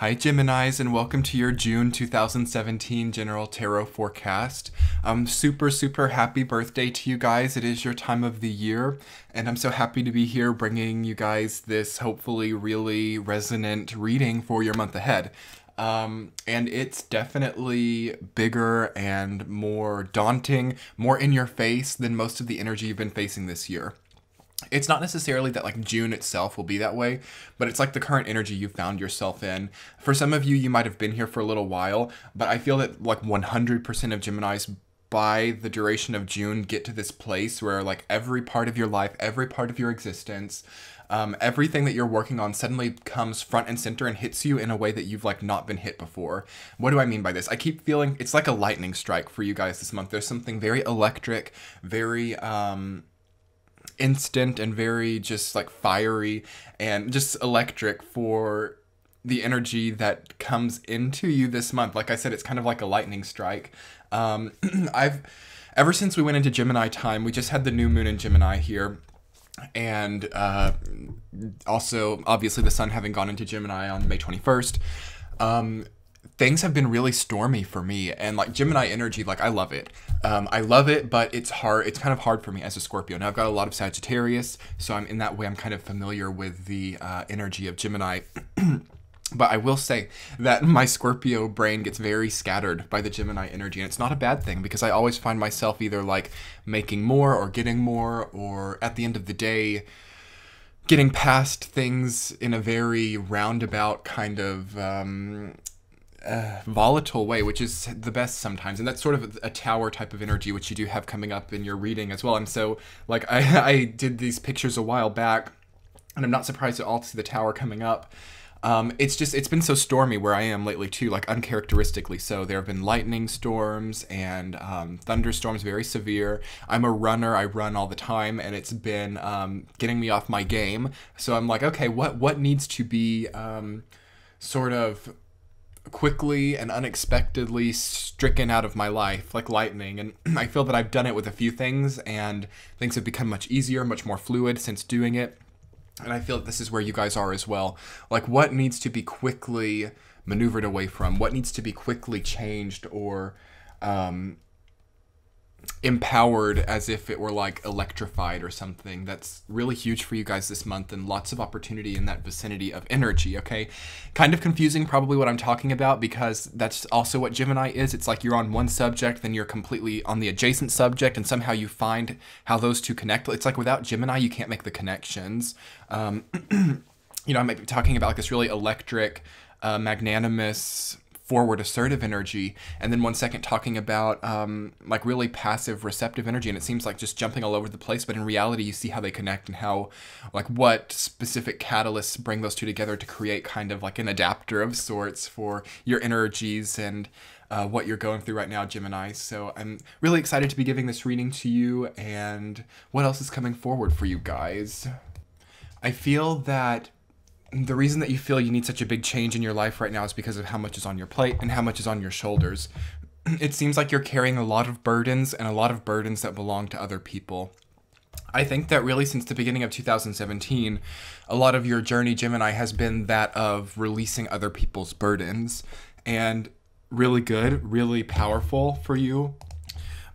Hi Geminis, and welcome to your June 2017 General Tarot Forecast. Super happy birthday to you guys. It is your time of the year, and I'm so happy to be here bringing you guys this hopefully really resonant reading for your month ahead. And it's definitely bigger and more daunting, more in your face than most of the energy you've been facing this year. It's not necessarily that like June itself will be that way, but it's like the current energy you found yourself in. For some of you, you might have been here for a little while, but I feel that like 100% of Geminis by the duration of June get to this place where like every part of your life, every part of your existence, everything that you're working on suddenly comes front and center and hits you in a way that you've like not been hit before. What do I mean by this? I keep feeling it's like a lightning strike for you guys this month. There's something very electric, very instant and very just like fiery and just electric for the energy that comes into you this month. Like I said, it's kind of like a lightning strike. Ever since we went into Gemini time, we just had the new moon in Gemini here. And also, obviously, the sun having gone into Gemini on May 21st. Things have been really stormy for me, and like Gemini energy, like I love it. I love it, but it's hard. It's kind of hard for me as a Scorpio. Now I've got a lot of Sagittarius, so I'm in that way. I'm kind of familiar with the energy of Gemini. But I will say that my Scorpio brain gets very scattered by the Gemini energy, and it's not a bad thing because I always find myself either like making more or getting more, or at the end of the day, getting past things in a very roundabout kind of volatile way, which is the best sometimes. And that's sort of a tower type of energy, which you do have coming up in your reading as well. And so like I did these pictures a while back, and I'm not surprised at all to see the tower coming up. It's been so stormy where I am lately too, like uncharacteristically so. There have been lightning storms and thunderstorms, very severe. I'm a runner, I run all the time, and it's been getting me off my game. So I'm like, okay, what needs to be sort of quickly and unexpectedly stricken out of my life like lightning? And I feel that I've done it with a few things, and things have become much easier, much more fluid since doing it. And I feel that this is where you guys are as well. Like, what needs to be quickly maneuvered away from? What needs to be quickly changed or empowered as if it were like electrified or something? That's really huge for you guys this month, and lots of opportunity in that vicinity of energy, okay? Kind of confusing probably what I'm talking about, because that's also what Gemini is. It's like you're on one subject, then you're completely on the adjacent subject, and somehow you find how those two connect. It's like without Gemini, you can't make the connections. You know, I might be talking about like this really electric, magnanimous, forward assertive energy, and then 1 second talking about like really passive receptive energy, and it seems like just jumping all over the place, but in reality you see how they connect and how like what specific catalysts bring those two together to create kind of like an adapter of sorts for your energies and what you're going through right now, Gemini. So I'm really excited to be giving this reading to you, and what else is coming forward for you guys. I feel that the reason that you feel you need such a big change in your life right now is because of how much is on your plate and how much is on your shoulders. It seems like you're carrying a lot of burdens, and a lot of burdens that belong to other people. I think that really since the beginning of 2017, a lot of your journey, Gemini, has been that of releasing other people's burdens. And really good, really powerful for you.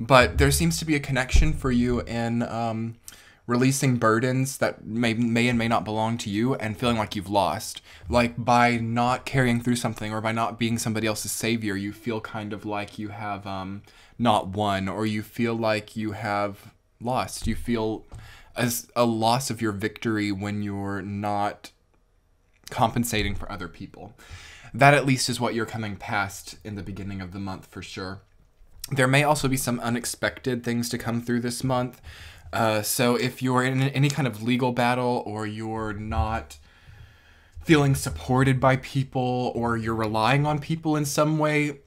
But there seems to be a connection for you in releasing burdens that may and may not belong to you, and feeling like you've lost. Like by not carrying through something, or by not being somebody else's savior, you feel kind of like you have not won, or you feel like you have lost. You feel as a loss of your victory when you're not compensating for other people. That at least is what you're coming past in the beginning of the month for sure. There may also be some unexpected things to come through this month. So if you're in any kind of legal battle, or you're not feeling supported by people, or you're relying on people in some way,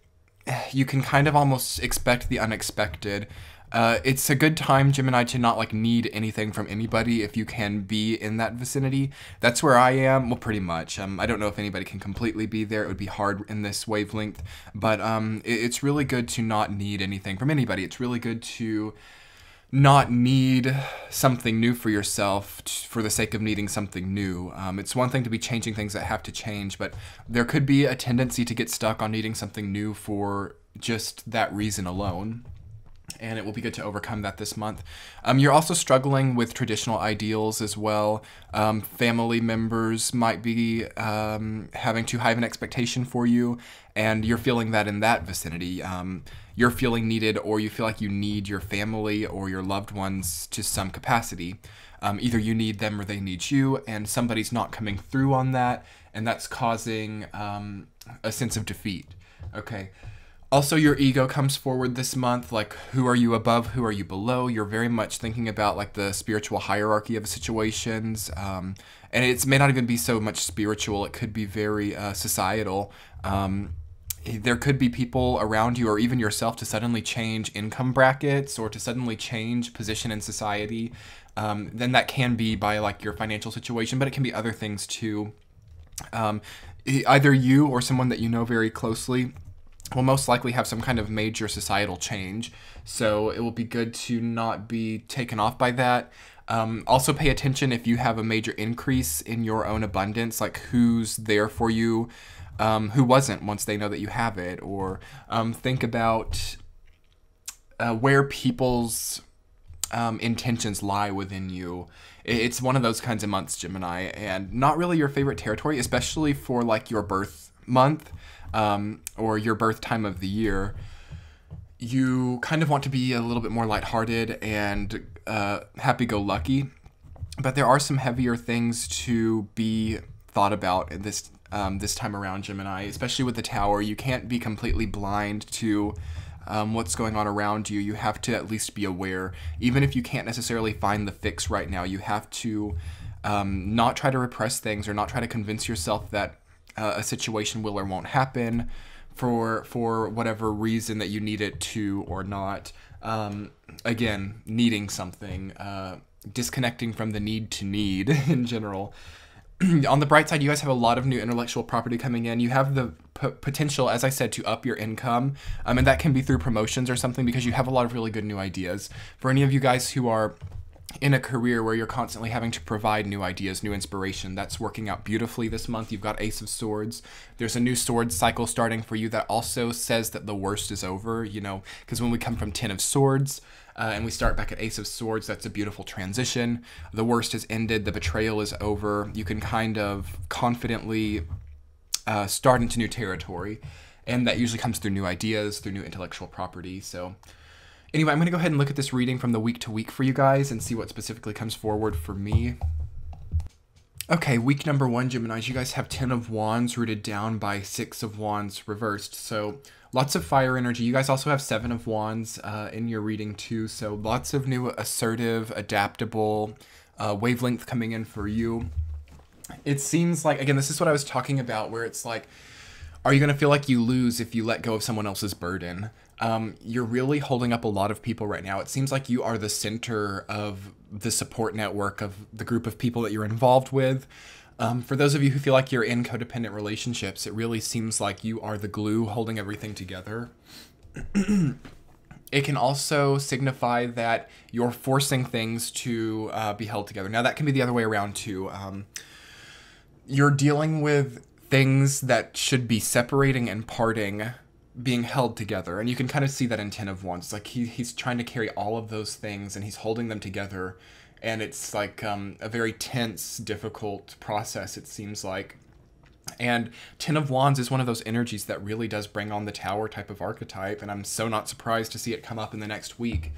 you can kind of almost expect the unexpected. It's a good time, Gemini, to not like need anything from anybody if you can be in that vicinity. That's where I am. Well, pretty much. I don't know if anybody can completely be there. It would be hard in this wavelength, but it's really good to not need anything from anybody. It's really good to not need something new for yourself for the sake of needing something new. It's one thing to be changing things that have to change, but there could be a tendency to get stuck on needing something new for just that reason alone. And it will be good to overcome that this month. You're also struggling with traditional ideals as well. Family members might be having too high of an expectation for you, and you're feeling that in that vicinity. You're feeling needed, or you feel like you need your family or your loved ones to some capacity. Either you need them or they need you, and somebody's not coming through on that, and that's causing a sense of defeat. Okay. Also, your ego comes forward this month, like who are you above, who are you below? You're very much thinking about like the spiritual hierarchy of situations, and it may not even be so much spiritual, it could be very societal. There could be people around you or even yourself to suddenly change income brackets or to suddenly change position in society. Then that can be by like your financial situation, but it can be other things too. Either you or someone that you know very closely will most likely have some kind of major societal change. So it will be good to not be taken off by that. Also pay attention if you have a major increase in your own abundance, like who's there for you, who wasn't once they know that you have it, or think about where people's intentions lie within you. It's one of those kinds of months, Gemini, and not really your favorite territory, especially for like your birth month. Or your birth time of the year. You kind of want to be a little bit more lighthearted and happy-go-lucky, but there are some heavier things to be thought about in this time around, Gemini, especially with the Tower. You can't be completely blind to what's going on around you. You have to at least be aware. Even if you can't necessarily find the fix right now, you have to not try to repress things or not try to convince yourself that a situation will or won't happen for whatever reason that you need it to or not. Again, needing something, disconnecting from the need to need in general. On the bright side, you guys have a lot of new intellectual property coming in. You have the potential, as I said, to up your income, and that can be through promotions or something because you have a lot of really good new ideas. For any of you guys who are in a career where you're constantly having to provide new ideas, new inspiration, that's working out beautifully this month. You've got Ace of Swords. There's a new sword cycle starting for you that also says that the worst is over, you know, because when we come from 10 of Swords and we start back at Ace of Swords, that's a beautiful transition. The worst has ended. The betrayal is over. You can kind of confidently start into new territory, and that usually comes through new ideas, through new intellectual property. So anyway, I'm going to go ahead and look at this reading from the week to week for you guys and see what specifically comes forward for me. Okay, week number 1, Geminis, you guys have 10 of Wands rooted down by 6 of Wands reversed. So lots of fire energy. You guys also have 7 of Wands in your reading too. So lots of new assertive, adaptable wavelength coming in for you. It seems like, again, this is what I was talking about, where it's like, are you going to feel like you lose if you let go of someone else's burden? You're really holding up a lot of people right now. It seems like you are the center of the support network of the group of people that you're involved with. For those of you who feel like you're in codependent relationships, it really seems like you are the glue holding everything together. It can also signify that you're forcing things to be held together. Now, that can be the other way around too. You're dealing with things that should be separating and parting, being held together, and you can kind of see that in 10 of Wands. It's like he's trying to carry all of those things and he's holding them together, and it's like a very tense, difficult process, it seems like. And 10 of Wands is one of those energies that really does bring on the Tower type of archetype, and I'm so not surprised to see it come up in the next week.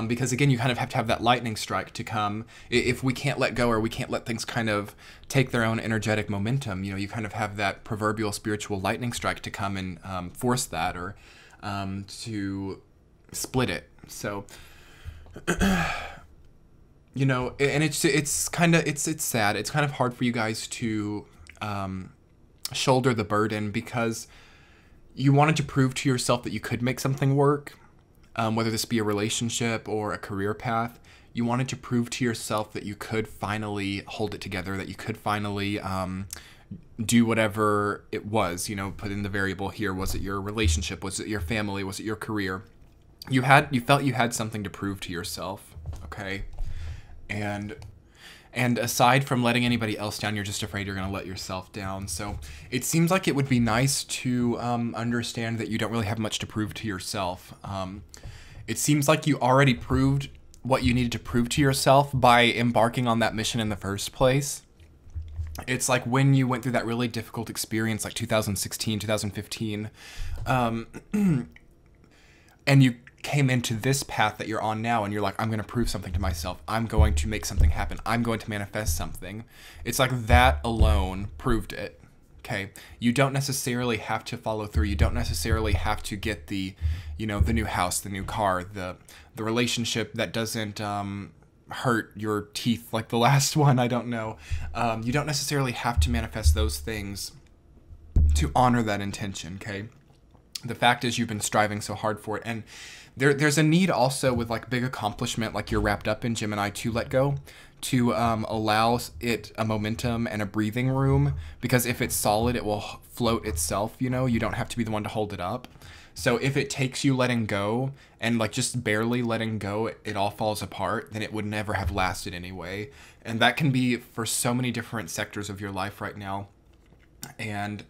Because again, you kind of have to have that lightning strike to come. If we can't let go, or we can't let things kind of take their own energetic momentum, you know, you kind of have that proverbial spiritual lightning strike to come and force that, or to split it. So, you know, and it's sad. It's kind of hard for you guys to shoulder the burden because you wanted to prove to yourself that you could make something work. Whether this be a relationship or a career path, you wanted to prove to yourself that you could finally hold it together, that you could finally do whatever it was, you know, put in the variable here. Was it your relationship? Was it your family? Was it your career? you felt you had something to prove to yourself, okay? And aside from letting anybody else down, you're just afraid you're going to let yourself down. So it seems like it would be nice to understand that you don't really have much to prove to yourself. It seems like you already proved what you needed to prove to yourself by embarking on that mission in the first place. It's like when you went through that really difficult experience, like 2016, 2015, and you came into this path that you're on now, and you're like, I'm going to prove something to myself. I'm going to make something happen. I'm going to manifest something. It's like that alone proved it. Okay. You don't necessarily have to follow through. You don't necessarily have to get the, you know, the new house, the new car, the relationship that doesn't, hurt your teeth like the last one. I don't know. You don't necessarily have to manifest those things to honor that intention. Okay. The fact is you've been striving so hard for it. And there's a need also with like big accomplishment, like you're wrapped up in Gemini, to let go, to allow it a momentum and a breathing room, because if it's solid, it will float itself, you know, you don't have to be the one to hold it up. So if it takes you letting go and like just barely letting go, it all falls apart, then it would never have lasted anyway. And that can be for so many different sectors of your life right now. And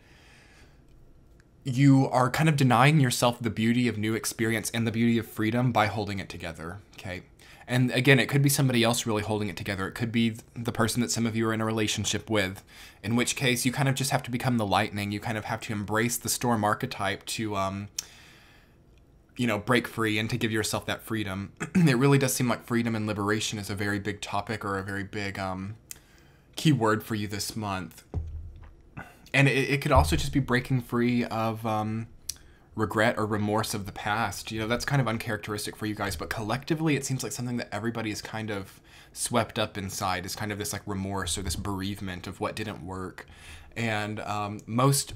you are kind of denying yourself the beauty of new experience and the beauty of freedom by holding it together, okay? And again, it could be somebody else really holding it together. It could be the person that some of you are in a relationship with, in which case you kind of just have to become the lightning. You kind of have to embrace the storm archetype to, you know, break free and to give yourself that freedom. It really does seem like freedom and liberation is a very big topic, or a very big key word for you this month. And it could also just be breaking free of regret or remorse of the past. You know, that's kind of uncharacteristic for you guys, but collectively it seems like something that everybody is kind of swept up inside, is kind of this like remorse or this bereavement of what didn't work. And most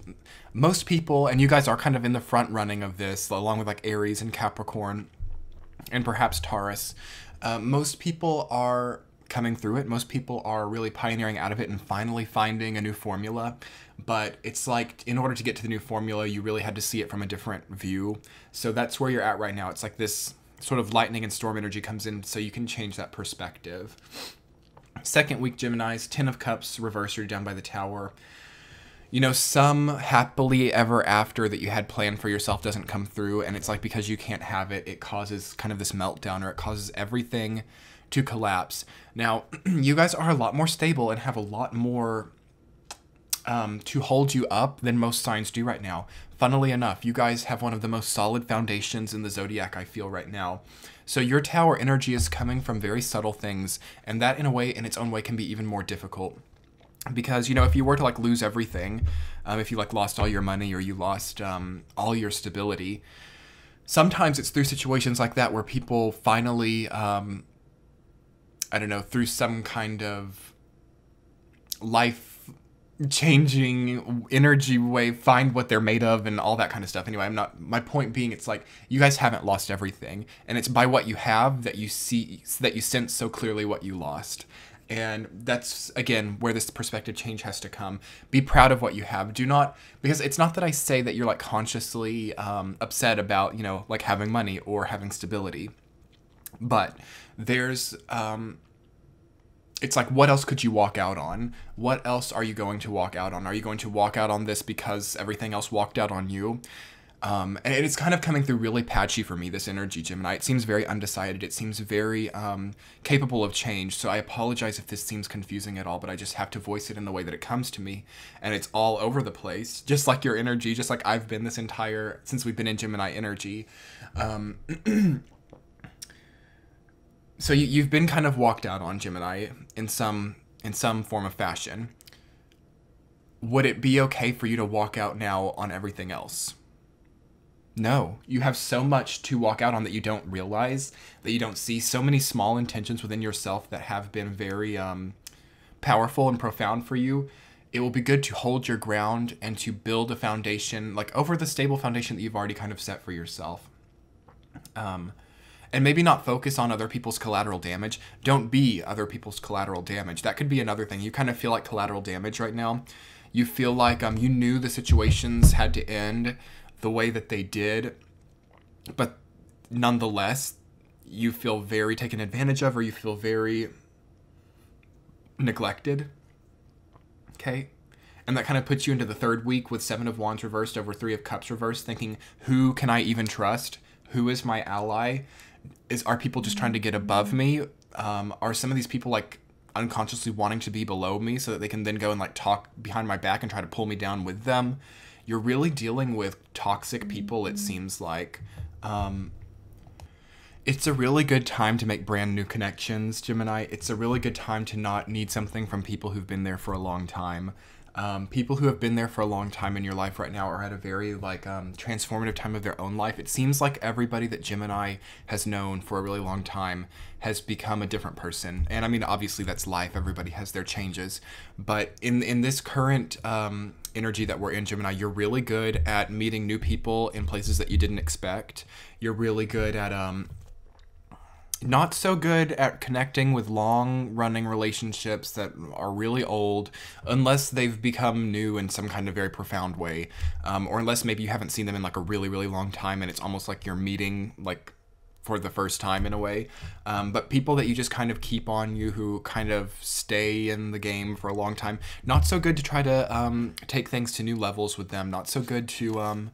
people, and you guys are kind of in the front running of this, along with like Aries and Capricorn and perhaps Taurus, most people are coming through it. Most people are really pioneering out of it and finally finding a new formula. But it's like, in order to get to the new formula, you really had to see it from a different view. So that's where you're at right now. It's like this sort of lightning and storm energy comes in, so you can change that perspective. Second week, Geminis, 10 of Cups, reverse, you're down by the Tower. You know, some happily ever after that you had planned for yourself doesn't come through, and it's like because you can't have it, it causes kind of this meltdown, or it causes everything to collapse. Now, you guys are a lot more stable and have a lot more to hold you up than most signs do right now. Funnily enough, you guys have one of the most solid foundations in the zodiac, I feel, right now. So your Tower energy is coming from very subtle things, and that in a way, in its own way, can be even more difficult. Because, you know, if you were to like lose everything, if you like lost all your money, or you lost all your stability, sometimes it's through situations like that where people finally, I don't know, through some kind of life-changing energy way, find what they're made of and all that kind of stuff. Anyway, my point being, it's like you guys haven't lost everything, and it's by what you have that you see, that you sense so clearly what you lost. And that's, again, where this perspective change has to come. Be proud of what you have. Do not, because it's not that I say that you're like consciously upset about, you know, like having money or having stability. But there's, it's like, what else could you walk out on? What else are you going to walk out on? Are you going to walk out on this because everything else walked out on you? And it's kind of coming through really patchy for me, this energy, Gemini. It seems very undecided. It seems very capable of change. So I apologize if this seems confusing at all, but I just have to voice it in the way that it comes to me. And it's all over the place, just like your energy, just like I've been this entire, since we've been in Gemini energy. So you've been kind of walked out on, Gemini, in some form of fashion. Would it be okay for you to walk out now on everything else? No, you have so much to walk out on that you don't realize, that you don't see. So many small intentions within yourself that have been very powerful and profound for you. It will be good to hold your ground and to build a foundation, like over the stable foundation that you've already kind of set for yourself. And maybe not focus on other people's collateral damage. Don't be other people's collateral damage. That could be another thing. You kind of feel like collateral damage right now. You feel like you knew the situations had to end the way that they did, but nonetheless, you feel very taken advantage of, or you feel very neglected. Okay? And that kind of puts you into the third week with Seven of Wands reversed over Three of Cups reversed, thinking, who can I even trust? Who is my ally? Are people just trying to get above me? Are some of these people like unconsciously wanting to be below me so that they can then go and like talk behind my back and try to pull me down with them? You're really dealing with toxic people, it seems like. It's a really good time to make brand new connections, Gemini. It's a really good time to not need something from people who've been there for a long time. People who have been there for a long time in your life right now are at a very transformative time of their own life. It seems like everybody that Gemini has known for a really long time has become a different person. And I mean, obviously that's life. Everybody has their changes. But in this current energy that we're in, Gemini, you're really good at meeting new people in places that you didn't expect. You're really good at not so good at connecting with long-running relationships that are really old, unless they've become new in some kind of very profound way, or unless maybe you haven't seen them in like a really, really long time, and it's almost like you're meeting like for the first time in a way. But people that you just kind of keep on you, who kind of stay in the game for a long time, not so good to try to take things to new levels with them. Not so good to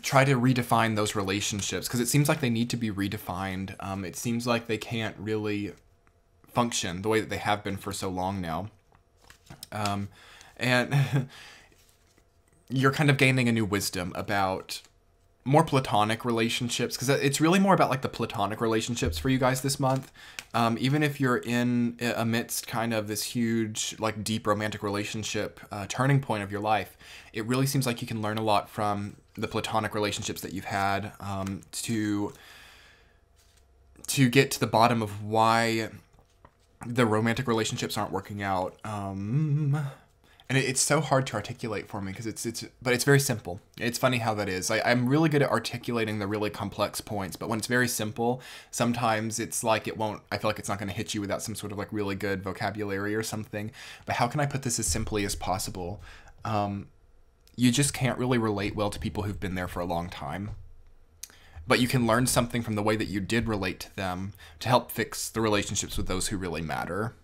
try to redefine those relationships, because it seems like they need to be redefined. It seems like they can't really function the way that they have been for so long now. And you're kind of gaining a new wisdom about more platonic relationships, because it's really more about like the platonic relationships for you guys this month. Even if you're in amidst kind of this huge, like deep romantic relationship turning point of your life, it really seems like you can learn a lot from the platonic relationships that you've had, to get to the bottom of why the romantic relationships aren't working out. And it's so hard to articulate for me, because but it's very simple. It's funny how that is. I'm really good at articulating the really complex points, but when it's very simple, sometimes it's like I feel like it's not going to hit you without some sort of like really good vocabulary or something. But how can I put this as simply as possible? You just can't really relate well to people who've been there for a long time. But you can learn something from the way that you did relate to them to help fix the relationships with those who really matter.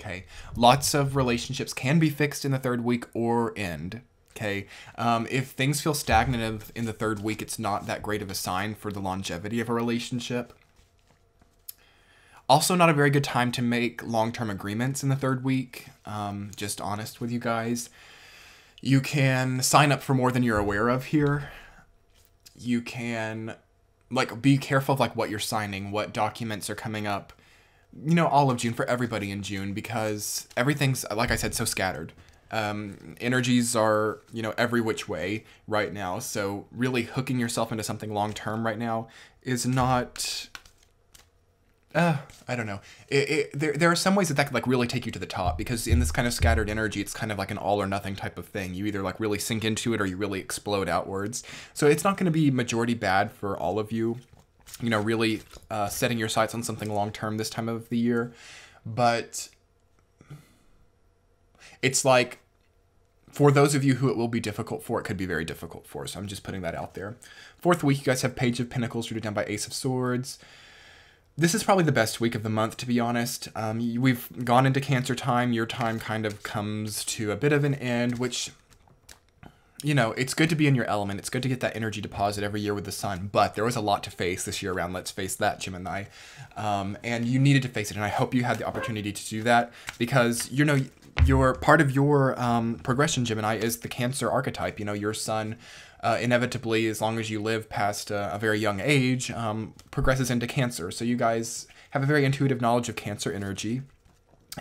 Okay, lots of relationships can be fixed in the third week or end. Okay, if things feel stagnant in the third week, it's not that great of a sign for the longevity of a relationship. Also, not a very good time to make long-term agreements in the third week. Just honest with you guys. You can sign up for more than you're aware of here. You can be careful of what you're signing, what documents are coming up, all of June, for everybody in June, because everything's, like I said, so scattered. Energies are, every which way right now. So really hooking yourself into something long-term right now is not, I don't know. There are some ways that could really take you to the top, because in this kind of scattered energy, it's kind of like an all or nothing type of thing. You either really sink into it or you really explode outwards. So it's not going to be majority bad for all of you, really setting your sights on something long-term this time of the year. But it's like, for those of you who it will be difficult for, it could be very difficult for. So I'm just putting that out there. Fourth week, you guys have Page of Pentacles rooted down by Ace of Swords. This is probably the best week of the month, to be honest. We've gone into Cancer time. Your time kind of comes to a bit of an end, which, it's good to be in your element. It's good to get that energy deposit every year with the sun. But there was a lot to face this year around Let's Face That, Gemini. And you needed to face it. And I hope you had the opportunity to do that, because, your part of your progression, Gemini, is the Cancer archetype. Your sun inevitably, as long as you live past a very young age, progresses into Cancer. So you guys have a very intuitive knowledge of Cancer energy.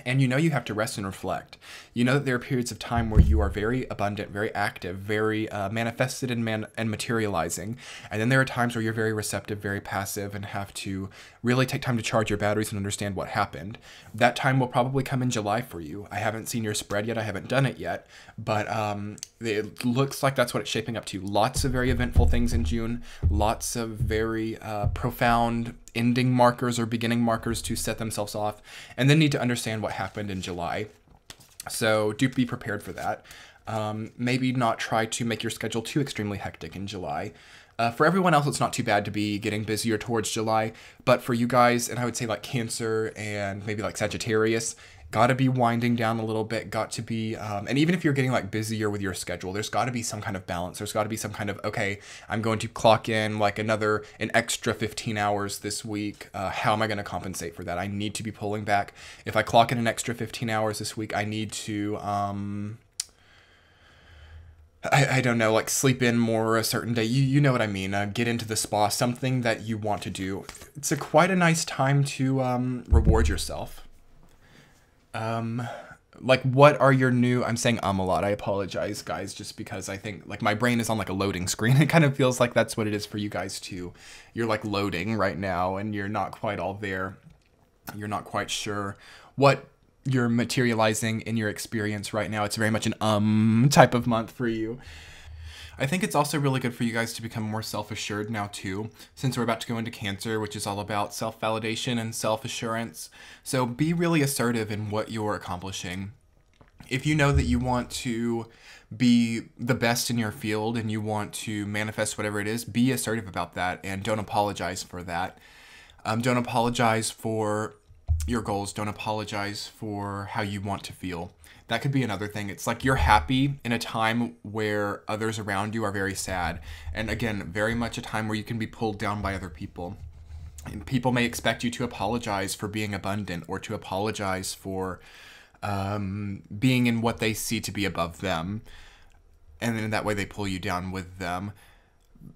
And you have to rest and reflect. You know that there are periods of time where you are very abundant, very active, very manifested and materializing. And then there are times where you're very receptive, very passive, and have to really take time to charge your batteries and understand what happened. That time will probably come in July for you. I haven't seen your spread yet. I haven't done it yet. But it looks like that's what it's shaping up to. Lots of very eventful things in June. Lots of very profound ending markers or beginning markers to set themselves off, and then need to understand what happened in July. So do be prepared for that. Maybe not try to make your schedule too extremely hectic in July. For everyone else, it's not too bad to be getting busier towards July, but for you guys, and I would say like Cancer and maybe like Sagittarius, got to be winding down a little bit, got to be, and even if you're getting like busier with your schedule, there's got to be some kind of balance. There's got to be some kind of, okay, I'm going to clock in like an extra 15 hours this week. How am I going to compensate for that? I need to be pulling back. If I clock in an extra 15 hours this week, I need to, I don't know, like sleep in more a certain day. You know what I mean. Get into the spa, something that you want to do. It's quite a nice time to reward yourself. Like what are your new, I'm saying a lot, I apologize guys, just because I think like my brain is on like a loading screen. It kind of feels like that's what it is for you guys too. You're like loading right now and you're not quite all there. You're not quite sure what you're materializing in your experience right now. It's very much an type of month for you. I think it's also really good for you guys to become more self-assured now too, since we're about to go into Cancer, which is all about self-validation and self-assurance. So be really assertive in what you're accomplishing. If you know that you want to be the best in your field and you want to manifest whatever it is, be assertive about that and don't apologize for that. Don't apologize for your goals. Don't apologize for how you want to feel. That could be another thing. It's like you're happy in a time where others around you are very sad. And again, very much a time where you can be pulled down by other people. And people may expect you to apologize for being abundant or to apologize for being in what they see to be above them. And then in that way they pull you down with them.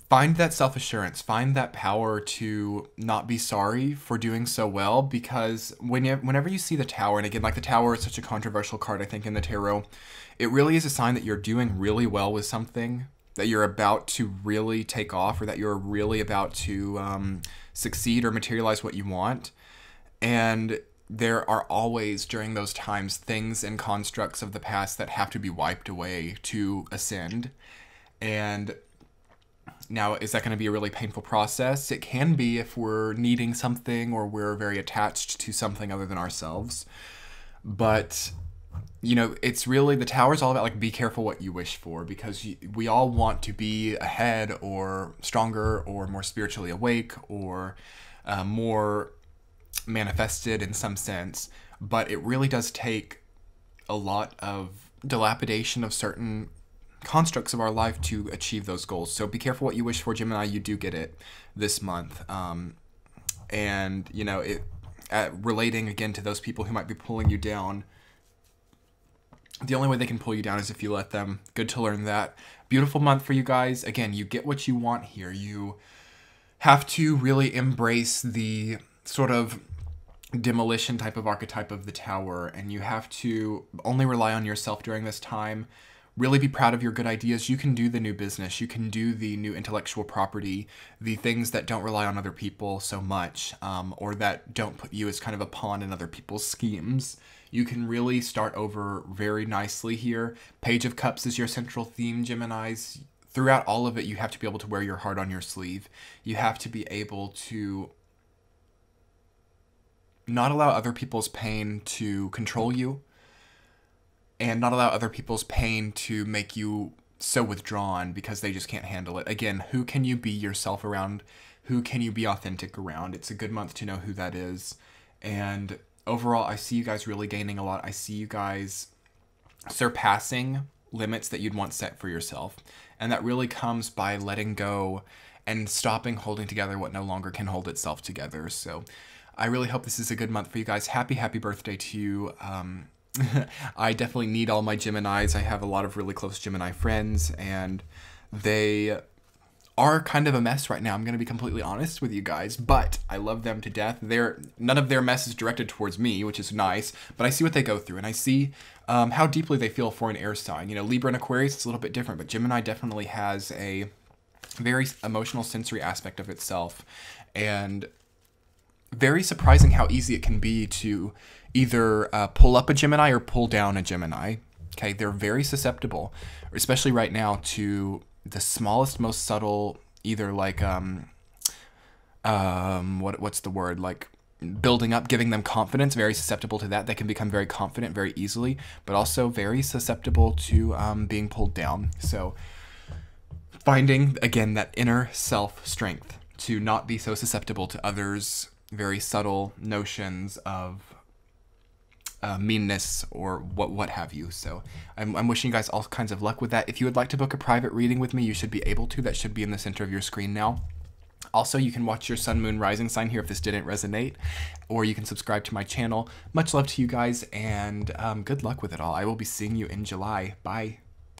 Find that self-assurance, find that power to not be sorry for doing so well, because whenever you see the Tower, and again, like the Tower is such a controversial card, I think, in the tarot, it really is a sign that you're doing really well with something, that you're about to really take off, or that you're really about to succeed or materialize what you want. And there are always, during those times, things and constructs of the past that have to be wiped away to ascend. And now, is that going to be a really painful process? It can be if we're needing something or we're very attached to something other than ourselves. But, you know, it's really, the Tower's all about, like, be careful what you wish for, because we all want to be ahead or stronger or more spiritually awake or more manifested in some sense. But it really does take a lot of dilapidation of certain constructs of our life to achieve those goals. So be careful what you wish for, Gemini. You do get it this month. And, you know, relating again to those people who might be pulling you down, the only way they can pull you down is if you let them. Good to learn that. Beautiful month for you guys. Again, you get what you want here. You have to really embrace the sort of demolition type of archetype of the Tower, and you have to only rely on yourself during this time. Really be proud of your good ideas. You can do the new business. You can do the new intellectual property, the things that don't rely on other people so much, or that don't put you as kind of a pawn in other people's schemes. You can really start over very nicely here. Page of Cups is your central theme, Geminis. Throughout all of it, you have to be able to wear your heart on your sleeve. You have to be able to not allow other people's pain to control you, and not allow other people's pain to make you so withdrawn because they just can't handle it. Again, who can you be yourself around? Who can you be authentic around? It's a good month to know who that is. And overall, I see you guys really gaining a lot. I see you guys surpassing limits that you'd once set for yourself. And that really comes by letting go and stopping holding together what no longer can hold itself together. So I really hope this is a good month for you guys. Happy birthday to you. I definitely need all my Geminis. I have a lot of really close Gemini friends, and they are kind of a mess right now. I'm going to be completely honest with you guys, but I love them to death. None of their mess is directed towards me, which is nice, but I see what they go through, and I see how deeply they feel for an air sign. You know, Libra and Aquarius, it's a little bit different, but Gemini definitely has a very emotional, sensory aspect of itself, and very surprising how easy it can be to either pull up a Gemini or pull down a Gemini. Okay, they're very susceptible, especially right now, to the smallest, most subtle, either like what's the word, like building up, giving them confidence, very susceptible to that. They can become very confident very easily, but also very susceptible to being pulled down. So finding, again, that inner self strength to not be so susceptible to others' very subtle notions of meanness or what have you. So I'm wishing you guys all kinds of luck with that. If you would like to book a private reading with me, you should be able to. That should be in the center of your screen now. Also, you can watch your sun, moon, rising sign here if this didn't resonate, or you can subscribe to my channel. Much love to you guys, and good luck with it all. I will be seeing you in July. Bye.